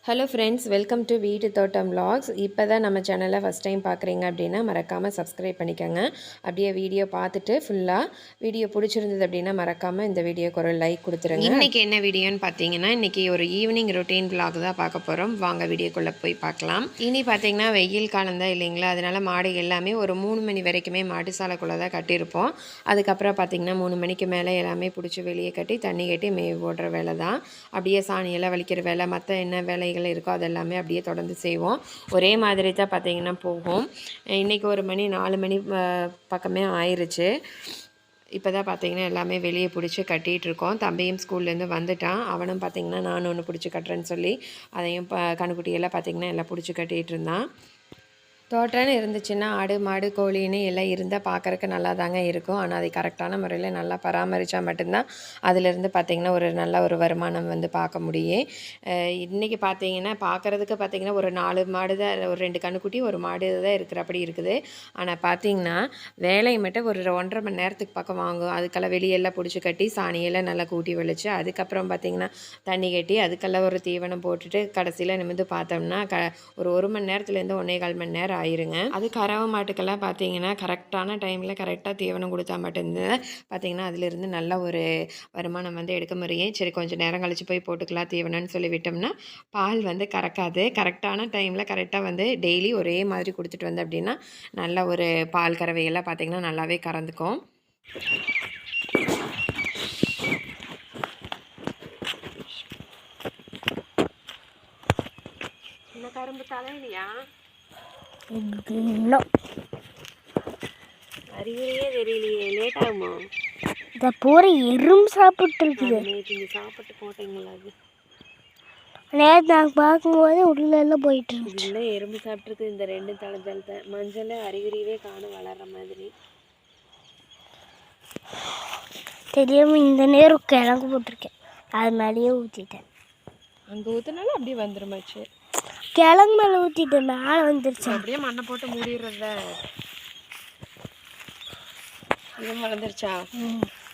Hello friends, welcome to வீட்டு தோட்டம் vlogs. இப்போ தான் நம்ம சேனலை ஃபஸ்ட் டைம் பார்க்குறீங்க அப்படின்னா மறக்காமல் சப்ஸ்கிரைப் பண்ணிக்கோங்க. அப்படியே வீடியோ பார்த்துட்டு ஃபுல்லாக வீடியோ பிடிச்சிருந்தது அப்படின்னா மறக்காமல் இந்த வீடியோக்கு ஒரு லைக் கொடுத்துருங்க. இன்றைக்கி என்ன வீடியோன்னு பார்த்தீங்கன்னா, இன்றைக்கி ஒரு ஈவினிங் ரொட்டீன் vlog தான் பார்க்க போகிறோம். வாங்க வீடியோக்குள்ளே போய் பார்க்கலாம். இனி பார்த்தீங்கன்னா வெயில் காலம் தான் இல்லைங்களா, அதனால் மாடு எல்லாமே ஒரு 3 மணி வரைக்குமே மாட்டு சாலைக்குள்ளே தான் கட்டியிருப்போம். அதுக்கப்புறம் பார்த்திங்கன்னா 3 மணிக்கு மேலே எல்லாமே பிடிச்சி வெளியே கட்டி தண்ணி கட்டி மேய் ஓடுற வேலை தான். அப்படியே சாணியெல்லாம் வலிக்கிற வேலை, மற்ற என்ன வேலை இருக்கோ அதெல்லாமே அப்படியே தொடர்ந்து செய்வோம். ஒரே மாதிரி தான் பார்த்திங்கன்னா போகும். இன்றைக்கி ஒரு மணி 4 மணி பக்கமே ஆயிடுச்சு. இப்போ தான் பார்த்திங்கன்னா எல்லாமே வெளியே பிடிச்சி கட்டிகிட்ருக்கோம். தம்பியும் ஸ்கூல்லேருந்து வந்துட்டான். அவனும் பார்த்திங்கன்னா நான் ஒன்று பிடிச்சி கட்டுறேன்னு சொல்லி அதையும் கணுக்குட்டியெல்லாம் பார்த்திங்கன்னா எல்லாம் பிடிச்சி கட்டிகிட்டு இருந்தான். தோட்டம்னு இருந்துச்சுன்னா ஆடு மாடு கோழின்னு எல்லாம் இருந்தால் பார்க்குறக்கு நல்லா தாங்க இருக்கும். ஆனால் அதை கரெக்டான முறையில் நல்லா பராமரித்தா மட்டும்தான் அதிலிருந்து பார்த்திங்கன்னா ஒரு நல்ல ஒரு வருமானம் வந்து பார்க்க முடியும். இன்றைக்கி பார்த்திங்கன்னா பார்க்குறதுக்கு பார்த்திங்கன்னா ஒரு 4 மாடு தான், ஒரு 2 கன்றுக்குட்டி ஒரு மாடு தான் இருக்கிறப்படி இருக்குது. ஆனால் பார்த்திங்கன்னா வேலையை மட்டும் ஒரு 1.5 மணி நேரத்துக்கு பக்கம் வாங்கும். அதுக்கெல்லாம் வெளியெல்லாம் பிடிச்சி கட்டி சாணியெல்லாம் நல்லா கூட்டி வலிச்சு அதுக்கப்புறம் பார்த்திங்கன்னா தண்ணி கட்டி அதுக்கெல்லாம் ஒரு தீவனம் போட்டுட்டு கடைசியில் நிமிர்ந்து பார்த்தோம்னா ஒரு 1 மணி நேரத்துலேருந்து 1.25 மணி நேரம் ஆயிருங்க. அது கறவை மாட்டுக்கெல்லாம் பார்த்தீங்கன்னா கரெக்டான டைமில் கரெக்டாக தீவனம் கொடுத்தா மட்டும்தான் பார்த்தீங்கன்னா அதிலிருந்து நல்ல ஒரு வருமானம் வந்து எடுக்க முடியும். சரி கொஞ்சம் நேரம் கழித்து போய் போட்டுக்கலாம் தீவனம்னு சொல்லி விட்டோம்னா பால் வந்து கறக்காது. கரெக்டான டைமில் கரெக்டாக வந்து டெய்லி ஒரே மாதிரி கொடுத்துட்டு வந்து அப்படின்னா நல்ல ஒரு பால் கறவையெல்லாம் பார்த்திங்கன்னா நல்லாவே கறந்துக்கும். இந்த கரும்பு தலையிலையா அறிகுறியே தெரியலையே, லேட் ஆகுமா? இந்த பூரை எறும்பு சாப்பிட்டு இருக்குது. நீங்கள் சாப்பிட்டு போட்டீங்களா? அது நேற்று நாங்கள் பார்க்கும்போது உள்ள எல்லாம் போயிட்டு இருந்துச்சு. இல்லை எறும்பு சாப்பிட்ருக்கு. இந்த 2 தலைஞ்சலத்தை மஞ்சள் அறிகுறியவே காணும் வளர்கிற மாதிரி. தெரியாமல் இந்த நேரம் கிழங்கு போட்டிருக்கேன், அது மேலேயே ஊற்றிட்டேன். அங்கே ஊற்றினாலும் அப்படியே வந்துருமாச்சு. கிழங்கு மேலே ஊற்றிட்டேன், மேலே வந்துருச்சு. அப்படியே மண்ணை போட்டு மூடிடுறத. இது வளர்ந்துருச்சா?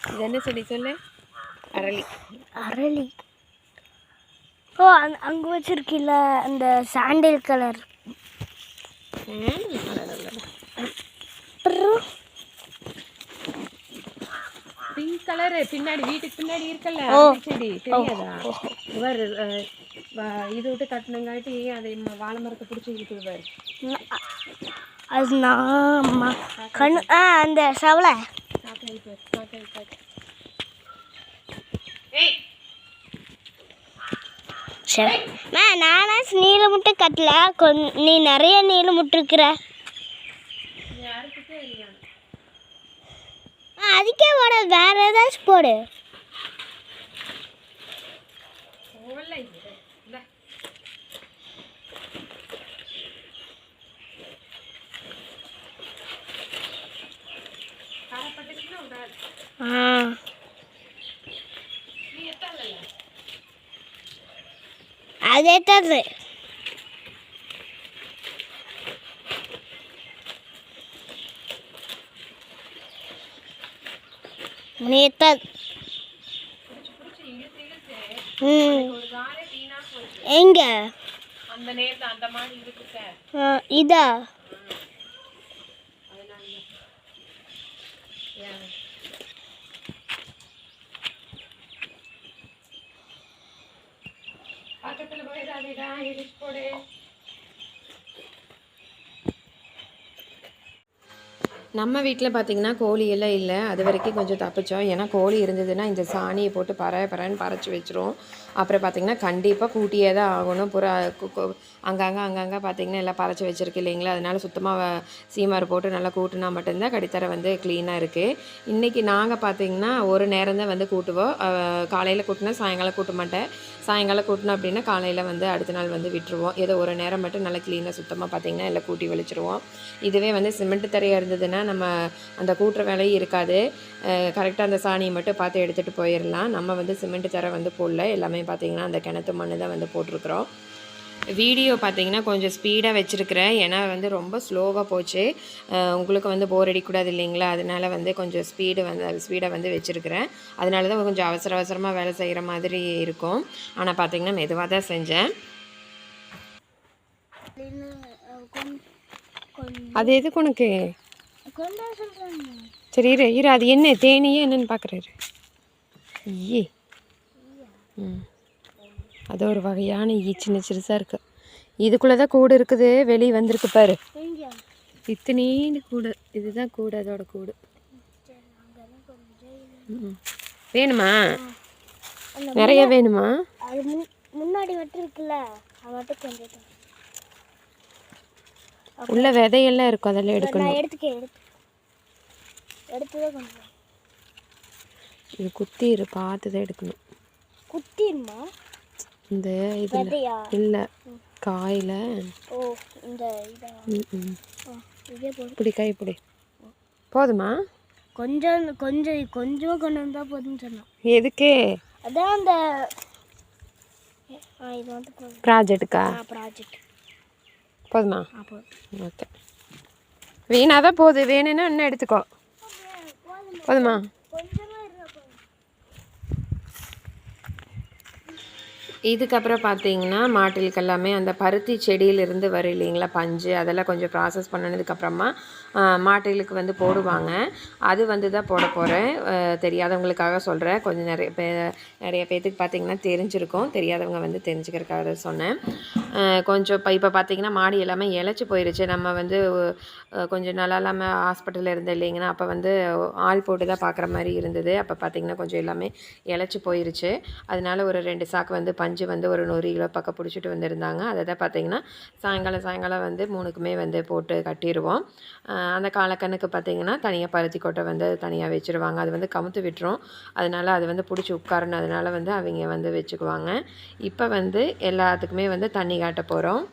இது என்ன செடி சொல்லு? அரளி. அரளி. ஓ அங்கே வச்சிருக்கீல்ல அந்த சாண்டில் கலர். பிங்க் கலரு பின்னாடி வீட்டுக்கு பின்னாடி இருக்கல செடி தெரியாதா? இவர் இது விட்டு கட்டினங்காட்டி அதை வாழை மரத்தை பிடிச்சி இழுத்துவார். அது நான் கண்ணு அந்த சவலை. நானா நீளம் முட்டை கட்டல, நீ நிறைய நீளம் முட்டிருக்கிற. அதுக்கே போட வேற ஏதாச்சும் போடு. அதே தரு நேத்தது. எங்க இதா? பக்கத்துல போயிடாதீடா, இடிச்சு போடு. நம்ம வீட்டில் பார்த்திங்கன்னா கோழியெல்லாம் இல்லை. அது வரைக்கும் கொஞ்சம் தப்பிச்சோம். ஏன்னா கோழி இருந்ததுன்னா இந்த சாணியை போட்டு பறன்னு பறச்சு வச்சிரும். அப்புறம் பார்த்திங்கன்னா கண்டிப்பாக கூட்டியே தான் ஆகணும். அங்கங்கே பார்த்திங்கன்னா எல்லாம் பறச்சு வச்சுருக்கு இல்லைங்களா, அதனால் சுத்தமாக சீமார் போட்டு நல்லா கூட்டினா மட்டும்தான் கடித்தரை வந்து க்ளீனாக இருக்குது. இன்றைக்கி நாங்கள் பார்த்திங்கன்னா ஒரு நேரம் தான் வந்து கூட்டுவோம். காலையில் கூட்டினா சாயங்காலம் கூட்ட மாட்டேன். சாயங்காலம் கூட்டினோம் அப்படின்னா காலையில் வந்து அடுத்த நாள் வந்து விட்டுருவோம். ஏதோ ஒரு நேரம் மட்டும் நல்லா க்ளீனாக சுத்தமாக பார்த்திங்கன்னா எல்லாம் கூட்டி வலிச்சிருவோம். இதுவே வந்து சிமெண்ட் தரையாக இருந்ததுன்னா நம்ம அந்த கூட்டுற வேலையும் இருக்காது. கரெக்டாக அந்த சாணியை மட்டும் பார்த்து எடுத்துகிட்டு போயிடலாம். நம்ம வந்து சிமெண்ட் தரை வந்து போடல, எல்லாமே பார்த்திங்கன்னா அந்த கிணத்து மண் தான் வந்து போட்டிருக்கிறோம். வீடியோ பார்த்திங்கன்னா கொஞ்சம் ஸ்பீடாக வச்சுருக்கிறேன். ஏன்னா வந்து ரொம்ப ஸ்லோவாக போச்சு. உங்களுக்கு வந்து போர் அடிக்கூடாது இல்லைங்களா, அதனால் வந்து கொஞ்சம் ஸ்பீடாக வந்து வச்சுருக்கிறேன். அதனால தான் கொஞ்சம் அவசரமாக வேலை செய்கிற மாதிரி இருக்கும். ஆனால் பார்த்திங்கன்னா மெதுவாக தான் செஞ்சேன். அது எதுக்கு உனக்கு? கொண்டா சொல்கிறாங்க. சரி இரு இரு, அது என்ன தேனியே என்னன்னு பார்க்குறாரு. ஈ ம், அது ஒரு வகையான ஈ, சின்ன சிறுசாக இருக்குது. இதுக்குள்ளே தான் கூடு இருக்குது, வெளியே வந்திருக்கு பாரு. எங்கே? இத்தனீன்னு கூடு, இதுதான் கூடு, அதோட கூடு. வேணுமா? நிறைய வேணுமா? அது முன்னாடி மட்டும் இருக்குல்ல, அது மட்டும் கொஞ்சம் உள்ள விதையெல்லாம் இருக்கும், அதெல்லாம் எடுக்கணும். நான் எடுத்துதான் கொஞ்சம் இது குத்தி இரு, பார்த்து தான் எடுக்கணும். குத்திருமா? இந்த இது இல்லை காயில். ஓ இந்த இதா? இதே போதும். இப்படி கை இப்படி போதுமா? கொஞ்சமாக கொண்டு வந்தால் போதும்னு சொன்னான். எதுக்கு? அதான் அந்த இது வந்து ப்ராஜெக்டுக்கா? ப்ராஜெக்ட் போதுமா? போதும். ஓகே, வீணாதான் போகுது, வேணும்னா இன்னும் எடுத்துக்கோ. போதுமா? இதுக்கப்புறம் பார்த்தீங்கன்னா மாட்டிலுக்கு எல்லாமே அந்த பருத்தி செடியிலிருந்து வரும் இல்லைங்களா பஞ்சு, அதெல்லாம் கொஞ்சம் ப்ராசஸ் பண்ணினதுக்கப்புறமா மாட்டிலுக்கு வந்து போடுவாங்க. அது வந்து தான் போட போகிறேன். தெரியாதவங்களுக்காக சொல்கிறேன். கொஞ்சம் நிறைய பேர்த்துக்கு பார்த்திங்கன்னா தெரிஞ்சிருக்கும், தெரியாதவங்க வந்து தெரிஞ்சுக்கிறதுக்காக சொன்னேன். கொஞ்சம் இப்போ பார்த்திங்கன்னா மாடி எல்லாமே இழைச்சி போயிடுச்சு. நம்ம வந்து கொஞ்சம் நல்லா இல்லாமல் ஹாஸ்பிட்டலில் இருந்தேன் இல்லைங்கன்னா, அப்போ வந்து ஆள் போட்டு தான் பார்க்குற மாதிரி இருந்தது. அப்போ பார்த்திங்கன்னா கொஞ்சம் எல்லாமே இழைச்சி போயிடுச்சு. அதனால ஒரு 2 சாக்கு வந்து பஞ்சு வந்து ஒரு 100 கிலோ பக்கம் பிடிச்சிட்டு வந்திருந்தாங்க. அதை தான் பார்த்திங்கன்னா சாயங்காலம் வந்து 3க்குமே வந்து போட்டு கட்டிடுவோம். அந்த காலக்கண்ணுக்கு பார்த்திங்கன்னா தனியாக பருத்தி கொட்டை வந்து தனியாக வச்சுருவாங்க. அது வந்து கமுத்து விட்டுரும், அதனால் அது வந்து பிடிச்சி உட்காரணும், அதனால் வந்து அவங்க வந்து வச்சுக்குவாங்க. இப்போ வந்து எல்லாத்துக்குமே வந்து தண்ணி காட்ட போகிறோம்.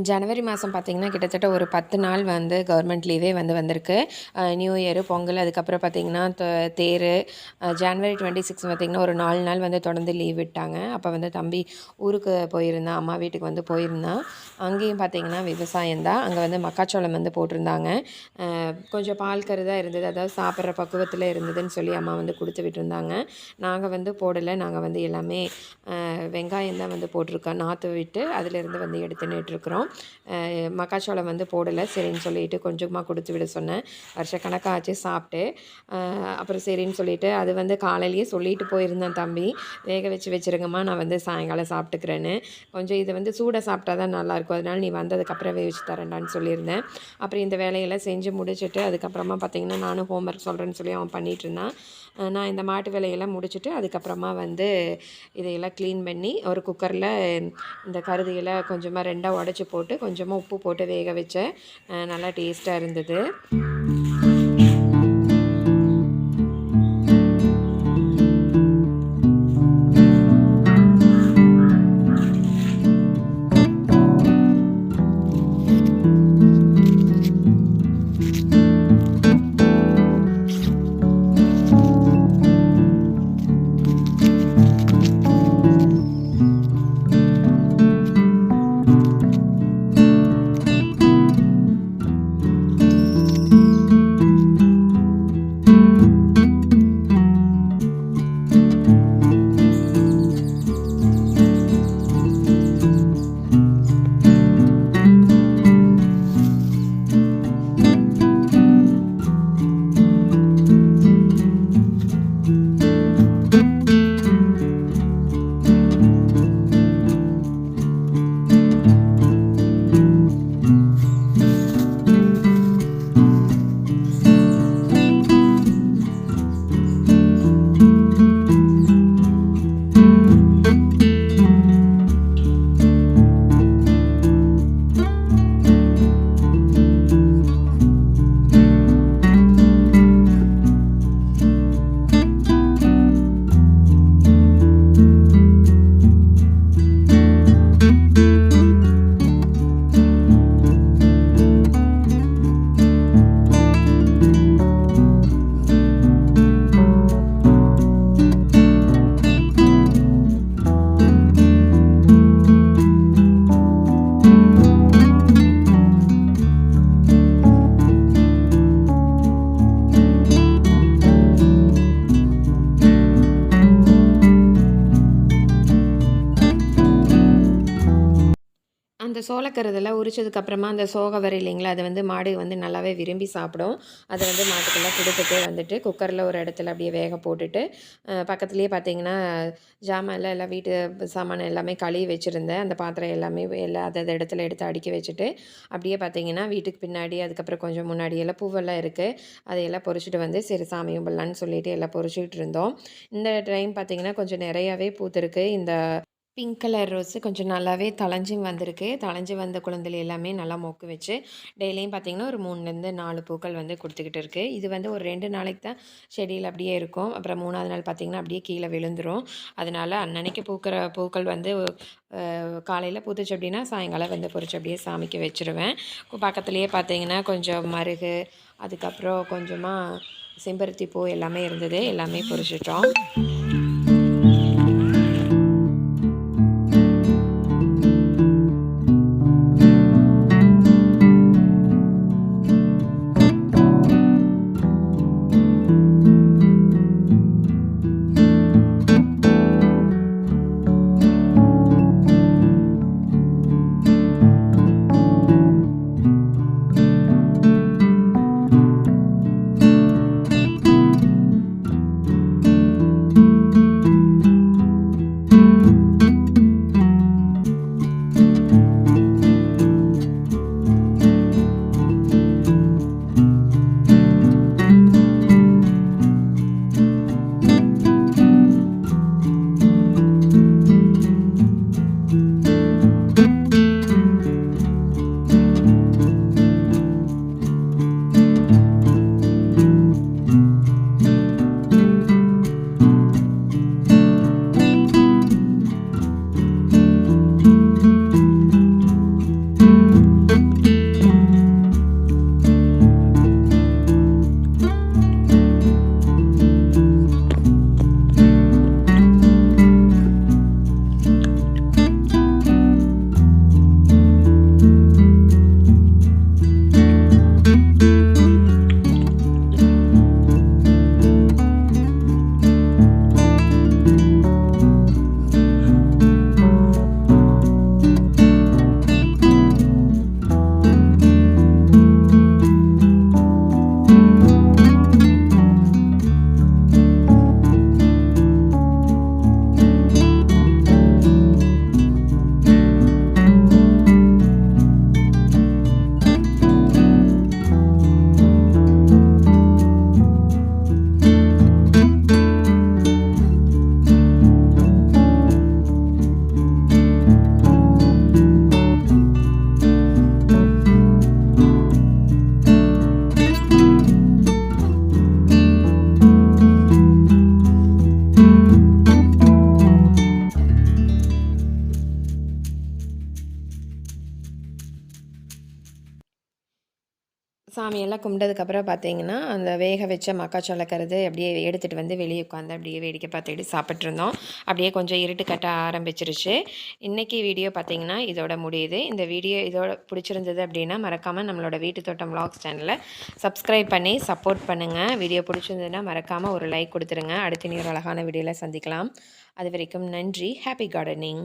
ஜனவரி மாதம் பார்த்திங்கன்னா கிட்டத்தட்ட ஒரு 10 நாள் வந்து கவர்மெண்ட் லீவே வந்திருக்கு. நியூ இயரு, பொங்கல், அதுக்கப்புறம் பார்த்திங்கன்னா தேர். ஜனவரி 26 பார்த்திங்கன்னா ஒரு 4 நாள் வந்து தொடர்ந்து லீவ் விட்டாங்க. அப்போ வந்து தம்பி ஊருக்கு போயிருந்தான், அம்மா வீட்டுக்கு வந்து போயிருந்தான். அங்கேயும் பார்த்திங்கன்னா விவசாயம் தான். அங்கே வந்து மக்காச்சோளம் வந்து போட்டிருந்தாங்க. கொஞ்சம் பால் கருதாக இருந்தது, அதாவது சாப்பிட்ற பக்குவத்தில் இருந்ததுன்னு சொல்லி அம்மா வந்து கொடுத்து விட்டுருந்தாங்க. நாங்கள் வந்து போடலை, நாங்கள் வந்து எல்லாமே வெங்காயம் தான் வந்து போட்டிருக்கோம், நாற்று விட்டு அதிலேருந்து வந்து எடுத்து நட்டுருக்குறோம். மக்காச்சோளம் வந்து போடலை, சரின்னு சொல்லிட்டு கொஞ்சமாக கொடுத்து விட சொன்னேன். வருஷக்கணக்காக ஆச்சு சாப்பிட்டு. அப்புறம் சரின்னு சொல்லிவிட்டு அது வந்து காலையிலேயே சொல்லிட்டு போயிருந்தேன், தம்பி வேக வச்சுருங்கம்மா, நான் வந்து சாயங்காலம் சாப்பிட்டுக்கிறேன்னு. கொஞ்சம் இதை வந்து சூடாக சாப்பிட்டா தான் நல்லாயிருக்கும், அதனால் நீ வந்ததுக்கப்புறம் வேவிச்சு தரேன்டான்னு சொல்லியிருந்தேன். அப்புறம் இந்த வேலையெல்லாம் செஞ்சு முடிச்சுட்டு அதுக்கப்புறமா பார்த்திங்கன்னா நானும் ஹோம்ஒர்க் சொல்கிறேன்னு சொல்லி அவன் பண்ணிகிட்டு இருந்தான். நான் இந்த மாட்டு வேலையெல்லாம் முடிச்சுட்டு அதுக்கப்புறமா வந்து இதையெல்லாம் க்ளீன் பண்ணி ஒரு குக்கரில் இந்த கருதியெல்லாம் கொஞ்சமாக 2ஆக உடச்சி போட்டு கொஞ்சமாக உப்பு போட்டு வேக வச்சேன். நல்லா டேஸ்ட்டாக இருந்தது. சோளக்கருதெல்லாம் உரிச்சதுக்கப்புறமா அந்த சோகை வரும் இல்லைங்களா, அது வந்து மாடு வந்து நல்லாவே விரும்பி சாப்பிடும். அதை வந்து மாட்டுக்கெல்லாம் கொடுத்துட்டு வந்துட்டு குக்கரில் ஒரு இடத்துல அப்படியே வேக போட்டுட்டு பக்கத்துலேயே பார்த்தீங்கன்னா ஜாமான்லாம் எல்லாம் வீட்டு சாமான் எல்லாமே கழுவி வச்சுருந்தேன். அந்த பாத்திரம் எல்லாமே எல்லாம் அது இடத்துல எடுத்து அடுக்கி வச்சுட்டு அப்படியே பார்த்தீங்கன்னா வீட்டுக்கு பின்னாடி அதுக்கப்புறம் கொஞ்சம் முன்னாடி எல்லாம் பூவெல்லாம் இருக்குது. அதையெல்லாம் பொறிச்சிட்டு வந்து சரி சாமி கும்பிடலான்னு சொல்லிட்டு எல்லாம் பொறிச்சிக்கிட்டு இருந்தோம். இந்த டைம் பார்த்தீங்கன்னா கொஞ்சம் நிறையாவே பூத்திருக்கு. இந்த பிங்க் கலர் ரோஸு கொஞ்சம் நல்லாவே தழைஞ்சி வந்திருக்கு. தழைஞ்சி வந்த குழந்தைகள் எல்லாமே நல்லா மொக்கு வச்சு டெய்லியும் பார்த்திங்கன்னா ஒரு 3லேருந்து 4 பூக்கள் வந்து கொடுத்துக்கிட்டு இருக்குது. இது வந்து ஒரு 2 நாளைக்கு தான் செடியில் அப்படியே இருக்கும். அப்புறம் 3வது நாள் பார்த்திங்கன்னா அப்படியே கீழே விழுந்துடும். அதனால் அன்னன்னைக்கு பூக்கிற பூக்கள் வந்து காலையில் பூத்துச்சு அப்படின்னா சாயங்காலம் வந்து பொறிச்சு அப்படியே சாமிக்கு வச்சுருவேன். பக்கத்துலேயே பார்த்திங்கன்னா கொஞ்சம் மருகு, அதுக்கப்புறம் கொஞ்சமாக செம்பருத்தி பூ எல்லாமே இருந்தது. எல்லாமே பொறிச்சிட்டோம். சாமியெல்லாம் கும்பிட்டதுக்கப்புறம் பார்த்தீங்கன்னா, அந்த வேக வச்ச மக்காச்சோள கருது அப்படியே எடுத்துகிட்டு வந்து வெளியே உட்காந்து அப்படியே வேடிக்கை பார்த்துட்டு சாப்பிட்ருந்தோம். அப்படியே கொஞ்சம் இருட்டு கட்ட ஆரம்பிச்சிருச்சு. இன்றைக்கி வீடியோ பார்த்தீங்கன்னா இதோட முடியுது. இந்த வீடியோ இதோட பிடிச்சிருந்தது அப்படின்னா மறக்காமல் நம்மளோட வீட்டு தோட்டம் விலாக்ஸ் சேனலை சப்ஸ்கிரைப் பண்ணி சப்போர்ட் பண்ணுங்கள். வீடியோ பிடிச்சிருந்ததுன்னா மறக்காமல் ஒரு லைக் கொடுத்துருங்க. அடுத்து இன்னொரு அழகான வீடியோவில் சந்திக்கலாம். அது வரைக்கும் நன்றி. Happy gardening.